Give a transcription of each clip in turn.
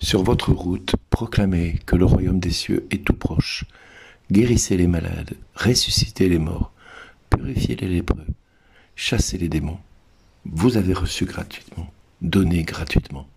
Sur votre route, proclamez que le royaume des cieux est tout proche. Guérissez les malades, ressuscitez les morts, purifiez les lépreux, chassez les démons. Vous avez reçu gratuitement, donnez gratuitement.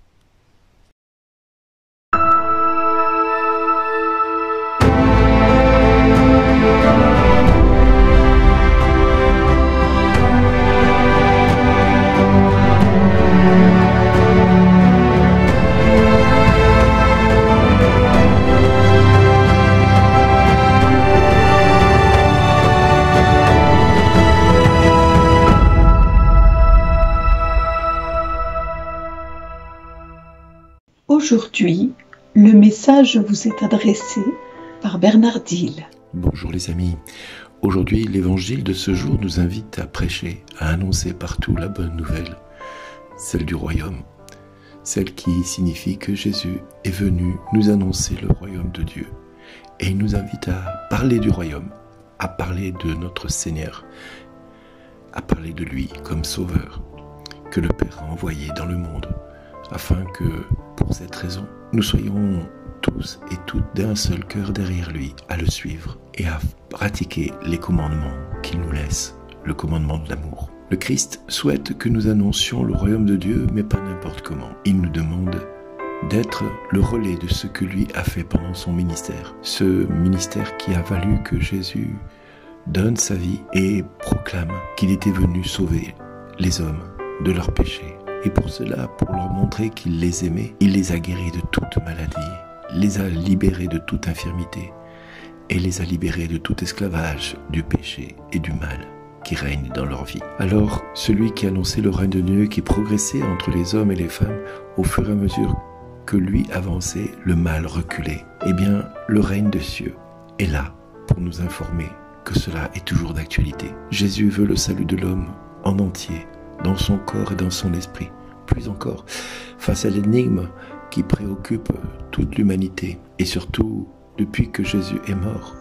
Aujourd'hui, le message vous est adressé par Bernard Dille. Bonjour les amis. Aujourd'hui, l'évangile de ce jour nous invite à prêcher, à annoncer partout la bonne nouvelle, celle du royaume, celle qui signifie que Jésus est venu nous annoncer le royaume de Dieu. Et il nous invite à parler du royaume, à parler de notre Seigneur, à parler de lui comme sauveur, que le Père a envoyé dans le monde, afin que, pour cette raison, nous soyons tous et toutes d'un seul cœur derrière lui, à le suivre et à pratiquer les commandements qu'il nous laisse, le commandement de l'amour. Le Christ souhaite que nous annoncions le royaume de Dieu, mais pas n'importe comment. Il nous demande d'être le relais de ce que lui a fait pendant son ministère. Ce ministère qui a valu que Jésus donne sa vie et proclame qu'il était venu sauver les hommes de leurs péchés. Et pour cela, pour leur montrer qu'il les aimait, il les a guéris de toute maladie, les a libérés de toute infirmité et les a libérés de tout esclavage du péché et du mal qui règne dans leur vie. Alors, celui qui annonçait le règne de Dieu, qui progressait entre les hommes et les femmes, au fur et à mesure que lui avançait, le mal reculait. Eh bien, le règne des cieux est là pour nous informer que cela est toujours d'actualité. Jésus veut le salut de l'homme en entier, dans son corps et dans son esprit. Plus encore, face à l'énigme qui préoccupe toute l'humanité, et surtout depuis que Jésus est mort,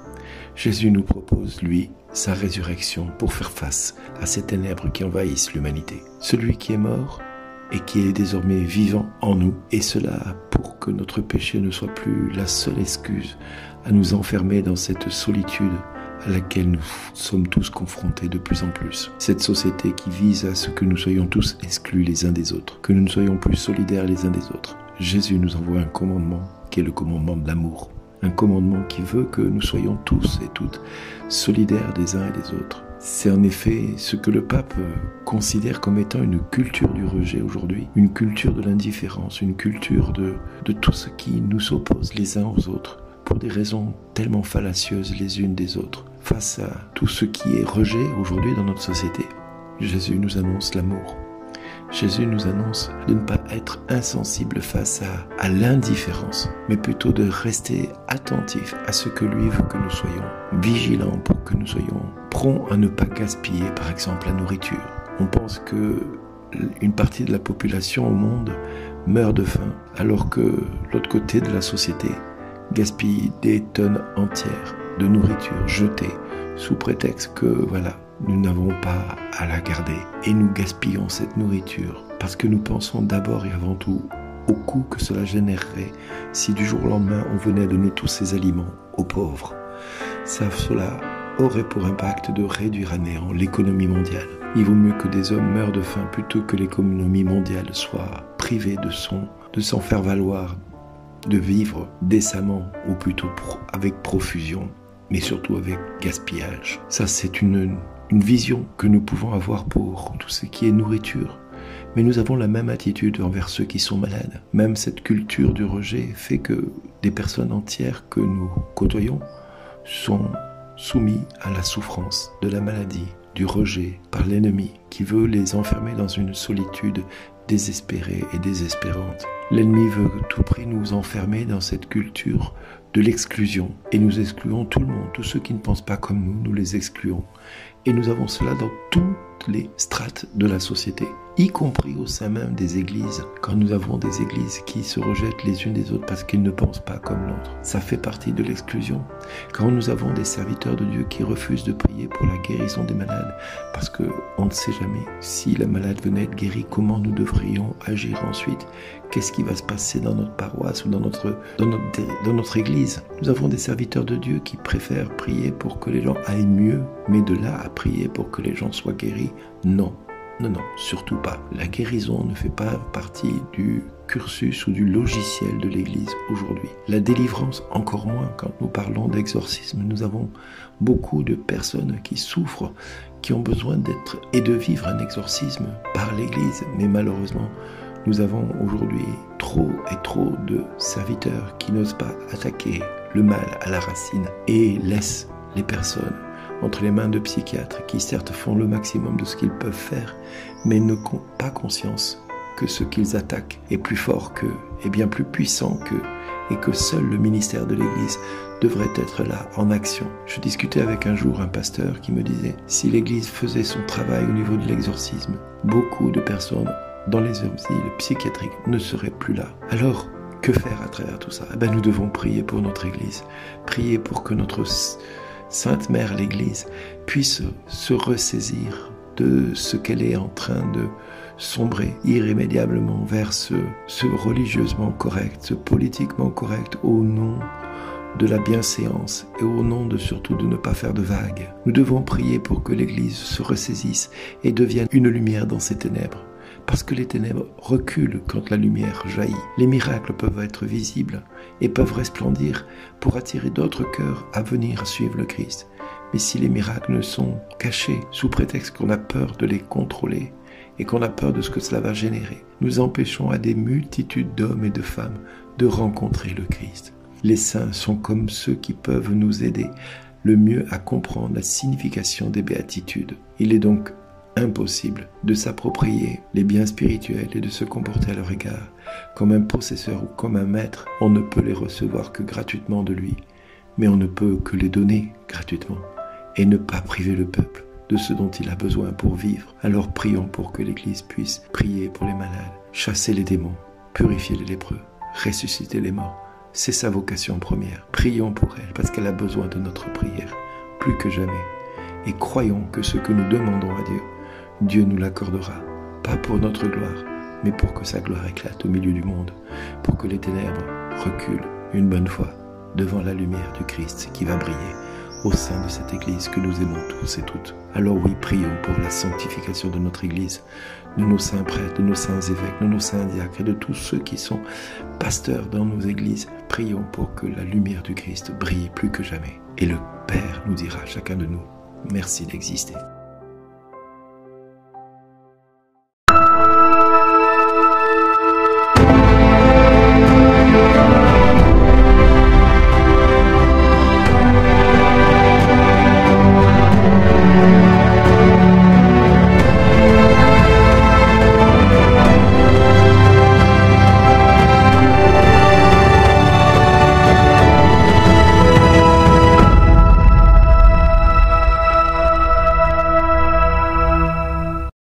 Jésus nous propose, lui, sa résurrection pour faire face à ces ténèbres qui envahissent l'humanité. Celui qui est mort et qui est désormais vivant en nous, et cela pour que notre péché ne soit plus la seule excuse à nous enfermer dans cette solitude à laquelle nous sommes tous confrontés de plus en plus. Cette société qui vise à ce que nous soyons tous exclus les uns des autres, que nous ne soyons plus solidaires les uns des autres. Jésus nous envoie un commandement qui est le commandement de l'amour. Un commandement qui veut que nous soyons tous et toutes solidaires des uns et des autres. C'est en effet ce que le pape considère comme étant une culture du rejet aujourd'hui, une culture de l'indifférence, une culture de tout ce qui nous oppose les uns aux autres, pour des raisons tellement fallacieuses les unes des autres. Face à tout ce qui est rejet aujourd'hui dans notre société, Jésus nous annonce l'amour. Jésus nous annonce de ne pas être insensible face à l'indifférence, mais plutôt de rester attentif à ce que lui veut que nous soyons, vigilants pour que nous soyons prompts à ne pas gaspiller par exemple la nourriture. On pense que une partie de la population au monde meurt de faim, alors que l'autre côté de la société gaspille des tonnes entières de nourriture jetée sous prétexte que voilà, nous n'avons pas à la garder et nous gaspillons cette nourriture parce que nous pensons d'abord et avant tout au coût que cela générerait si du jour au lendemain on venait donner tous ces aliments aux pauvres. Cela aurait pour impact de réduire à néant l'économie mondiale. Il vaut mieux que des hommes meurent de faim plutôt que l'économie mondiale soit privée de s'en faire valoir, de vivre décemment ou plutôt avec profusion, mais surtout avec gaspillage. Ça, c'est une vision que nous pouvons avoir pour tout ce qui est nourriture. Mais nous avons la même attitude envers ceux qui sont malades. Même cette culture du rejet fait que des personnes entières que nous côtoyons sont soumises à la souffrance de la maladie, du rejet par l'ennemi qui veut les enfermer dans une solitude désespérée et désespérante. L'ennemi veut à tout prix nous enfermer dans cette culture de l'exclusion. Et nous excluons tout le monde. Tous ceux qui ne pensent pas comme nous, nous les excluons. Et nous avons cela dans toutes les strates de la société, y compris au sein même des églises. Quand nous avons des églises qui se rejettent les unes des autres parce qu'ils ne pensent pas comme l'autre, ça fait partie de l'exclusion. Quand nous avons des serviteurs de Dieu qui refusent de prier pour la guérison des malades, parce qu'on ne sait jamais si la malade venait être guérie, comment nous devrions agir ensuite. qu'est-ce qui va se passer dans notre paroisse ou dans notre église. Nous avons des serviteurs de Dieu qui préfèrent prier pour que les gens aillent mieux, mais de là à prier pour que les gens soient guéris, non. Non, surtout pas. La guérison ne fait pas partie du cursus ou du logiciel de l'Église aujourd'hui. La délivrance, encore moins. Quand nous parlons d'exorcisme, nous avons beaucoup de personnes qui souffrent, qui ont besoin d'être et de vivre un exorcisme par l'Église. Mais malheureusement, nous avons aujourd'hui trop de serviteurs qui n'osent pas attaquer le mal à la racine et laissent les personnes entre les mains de psychiatres qui certes font le maximum de ce qu'ils peuvent faire, mais n'ont pas conscience que ce qu'ils attaquent est plus fort qu'eux, est bien plus puissant qu'eux, et que seul le ministère de l'Église devrait être là, en action. Je discutais avec un jour un pasteur qui me disait « Si l'Église faisait son travail au niveau de l'exorcisme, beaucoup de personnes dans les asiles psychiatriques ne seraient plus là. » Alors, que faire à travers tout ça ? Nous devons prier pour notre Église, prier pour que notre Sainte Mère, l'Église, puisse se ressaisir de ce qu'elle est en train de sombrer irrémédiablement vers ce religieusement correct, ce politiquement correct, au nom de la bienséance et au nom surtout de ne pas faire de vagues. Nous devons prier pour que l'Église se ressaisisse et devienne une lumière dans ces ténèbres. Parce que les ténèbres reculent quand la lumière jaillit. Les miracles peuvent être visibles et peuvent resplendir pour attirer d'autres cœurs à venir suivre le Christ. Mais si les miracles sont cachés sous prétexte qu'on a peur de les contrôler et qu'on a peur de ce que cela va générer, nous empêchons à des multitudes d'hommes et de femmes de rencontrer le Christ. Les saints sont comme ceux qui peuvent nous aider le mieux à comprendre la signification des béatitudes. Il est donc impossible de s'approprier les biens spirituels et de se comporter à leur égard comme un possesseur ou comme un maître. On ne peut les recevoir que gratuitement de lui, mais on ne peut que les donner gratuitement et ne pas priver le peuple de ce dont il a besoin pour vivre. Alors prions pour que l'Église puisse prier pour les malades, chasser les démons, purifier les lépreux, ressusciter les morts. C'est sa vocation première. Prions pour elle parce qu'elle a besoin de notre prière, plus que jamais. Et croyons que ce que nous demandons à Dieu, Dieu nous l'accordera, pas pour notre gloire, mais pour que sa gloire éclate au milieu du monde, pour que les ténèbres reculent une bonne fois devant la lumière du Christ qui va briller au sein de cette Église que nous aimons tous et toutes. Alors oui, prions pour la sanctification de notre Église, de nos saints prêtres, de nos saints évêques, de nos saints diacres et de tous ceux qui sont pasteurs dans nos églises. Prions pour que la lumière du Christ brille plus que jamais. Et le Père nous dira, chacun de nous, merci d'exister.